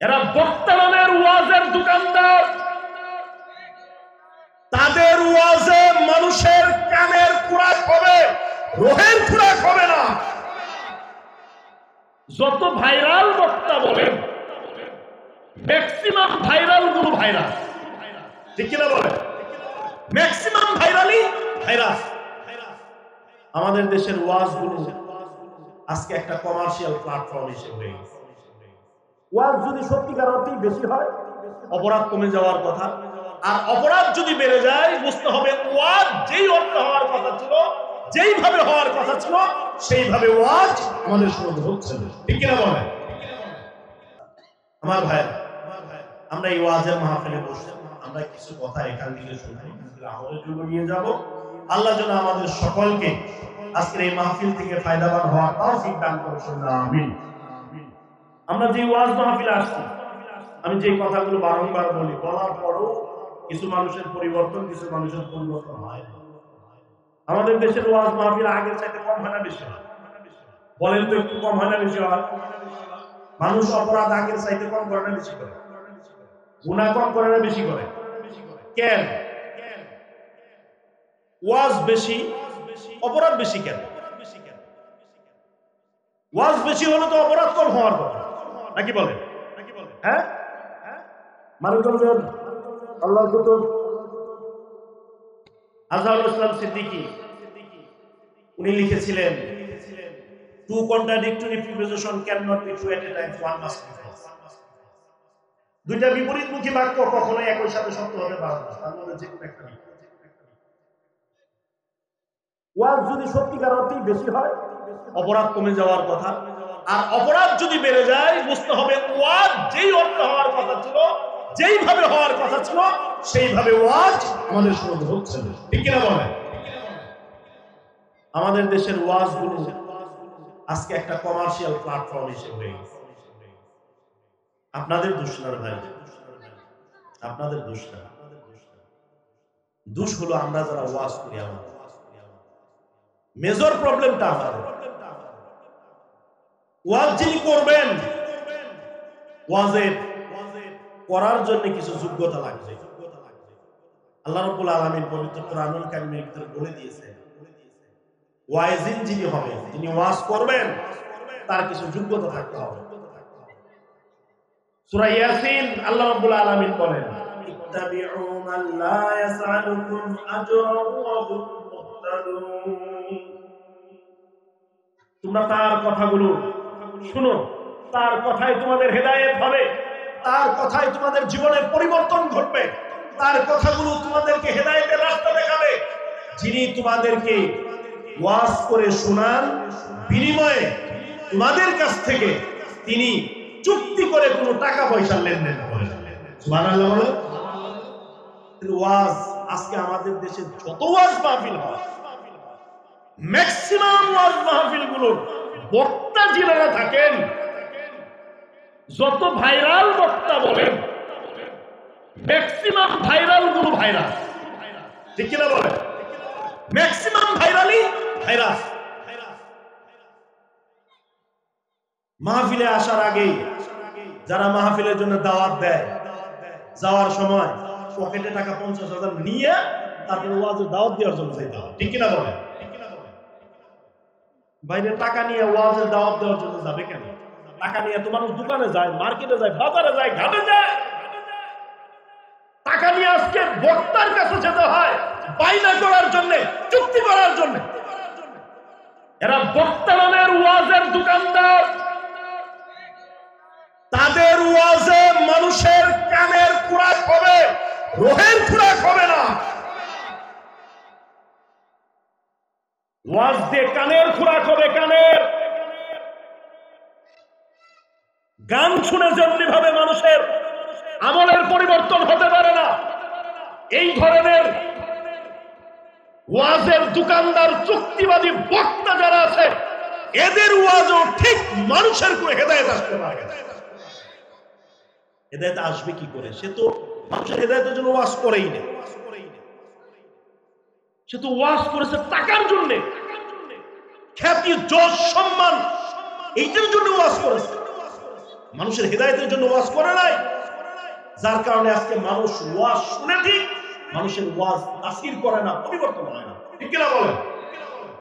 এরা বর্তমানের ওয়াজের দোকানদার। তাদের ওয়াজে মানুষের কানের খোরাক হবে, রোহের খোরাক হবে না। যত ভাইরাল বক্তা বলেন, ম্যাক্সিমাম ভাইরাল গুলো ভাইরাস, ঠিক কিনা বলে? ম্যাক্সিমাম ভাইরালই ভাইরাস। আমাদের দেশের ওয়াজ গুলো আজকে একটা কমার্শিয়াল প্ল্যাটফর্ম হিসেবে হয়ে গেছে। ওয়াজ যদি সত্যিকার অর্থেই বেশি হয়, অপরাধ কমে যাওয়ার কথা। আর অপরাধ যদি বেড়ে যায়, বুঝতে হবে ওয়াজ যেই অর্থ হওয়ার কথা ছিল, যেইভাবে হওয়ার কথা ছিল, সেইভাবে ওয়াজ আমাদের শুরু হচ্ছে না, ঠিক কিনা বলে? আমার ভাই, আমরা এই ওয়াজের মাহফিলে বসে আমরা কিছু কথা এখান থেকে শুনবো, আমলের জন্য নিয়ে যাব। আল্লাহ যেন আমাদের সকলকে আজকের এই মাহফিল থেকে ফায়দাবান হওয়ার তৌফিক দান করুন, আমিন। আমরা যে ওয়াজ মাহফিলে আসছি, আমি যে কথাগুলো বারংবার বলি, বলার পরও কিছু মানুষের পরিবর্তন, কিছু মানুষের পরিবর্তন হয়। আমাদের দেশের ওয়াজ মাহফিল আগের চাইতে কম হয় না বেশি হয়? বলেন তো, একটু কম হয় না বেশি হয়? মানুষ অপরাধ আগের চাইতে কম করে না বেশি করে? গুনাহ কম করে না বেশি করে? কেন? ওয়াজ বেশি, অপরাধ বেশি কেন? ওয়াজ বেশি হলে তো অপরাধ কম হওয়ার কথা, নাকি বলেন? হ্যাঁ, মানুষজন আল্লাহর কুতুব আজহারুল ইসলাম সিদ্দিকী উনি লিখেছিলেন, two contradictory propositions cannot be true at a time, one must be false. দুইটা বিপরীতমুখী বাক্য কখনোই একই সাথে সত্য হতে পারে না, তার মধ্যে যে কোনো একটা। ওয়াজ যদি সত্যিকার অর্থেই বেশি হয়, অপরাধ কমে যাওয়ার কথা। আর অপরাধ যদি বেড়ে যায়, বুঝতে হবে ওয়াজ যেই অর্থ হওয়ার কথা ছিল, যেইভাবে হওয়ার কথা ছিল, সেইভাবে ওয়াজ আমাদের শুরু হচ্ছে না, ঠিক কিনা বলে? আমাদের দেশের ওয়াজ গুলো আজকে একটা কমার্শিয়াল প্ল্যাটফর্ম হিসেবে হয়ে গেছে। আপনাদের দোষ না ভাই, আপনাদের দোষ না। দোষ হলো আমরা যারা ওয়াজ করি, আমাদের মেজর প্রবলেমটা আমাদের। ওয়াজ যিনি করবেন, ওয়াজের করার জন্য কিছু যোগ্যতা লাগবে। আল্লাহ রাব্বুল আলামিন পবিত্র কোরআনুল কারীমের ভিতরে বলে দিয়েছেন, ওয়াইজিন যিনি হবেন, যিনি ওয়াজ করবেন, তার কিছু যোগ্যতা থাকতে হবে। সূরা ইয়াসিন আল্লাহ রাব্বুল আলামিন বলেন, ইত্তাবিউ মান লা ইয়াসআলুকুম আজরান ওয়া হুম মুহতাদুন। তোমরা তার কথাগুলো শুনো, তার কথায় তোমাদের হেদায়েত হবে, তার কথায় তোমাদের জীবনের পরিবর্তন ঘটবে, তার কথাগুলো তোমাদেরকে হেদায়েতের রাস্তা দেখাবে। যিনি তোমাদেরকে ওয়াজ করে শোনান, বিনিময়ে তোমাদের কাছ থেকে তিনি চুক্তি করে কোনো টাকা পয়সা লেনদেন করেন। সুবহানাল্লাহ বলো। ওয়াজ আজকে আমাদের দেশে যত ওয়াজ মাহফিল হয়, ম্যাক্সিমাম ওয়াজ মাহফিল গুলো বক্তা যিনারা থাকেন, যত ভাইরাল বক্তা বলেন, ম্যাক্সিমাম ভাইরাল গুলো ভাইরাস, ঠিক কিনা বলে? ম্যাক্সিমাম ভাইরালই ভাইরাস। মাহফিলে আসার আগে যারা মাহফিলের জন্য দাওয়াত দেয়, যাওয়ার সময় পকেটে টাকা 50,000 নিয়ে তারপরে ওয়াজে দাওয়াত দেওয়ার জন্য যেতে হয়, ঠিক কিনা বলে? বাইরে টাকা নিয়ে ওয়াজের দাওয়াত দেওয়ার জন্য যাবে কেন? টাকা নিয়ে তো মানুষ দোকানে যায়, মার্কেটে যায়, বাজারে যায়, ঘাটে যায়। টাকা নিয়ে আজকে বক্তার কাছে যেতে হয় বাইনা করার জন্য, চুক্তি করার জন্য। এরা বর্তমানের ওয়াজের দোকানদার। তাদের ওয়াজে মানুষের কানের খোরাক হবে, রোহের খোরাক হবে না। ওয়াজ দিয়ে কানের খোরাক হবে, কানের। গান শুনে যেমনি ভাবে মানুষের আমলের পরিবর্তন হতে পারে না, এই ধরনের ওয়াজের দোকানদার, চুক্তিবাদী বক্তা যারা আছে, এদের ওয়াজও ঠিক মানুষের কোনো হেদায়েত আসতে পারে না। হেদায়েত আসবে কি করে? সে তো মানুষের হেদায়েতের জন্য ওয়াজ করেই না, সে তো ওয়াজ করেছে টাকার জন্য, খ্যাতি, যশ, সম্মান, এইটার জন্য ওয়াজ করেছে। মানুষের হেদায়েতের জন্য ওয়াজ করে নাই, যার কারণে আজকে মানুষ ওয়াজ শুনে ঠিক, মানুষের ওয়াজ তাসির করে না, পরিবর্তন হয় না। ঠিক কিনা বলেন?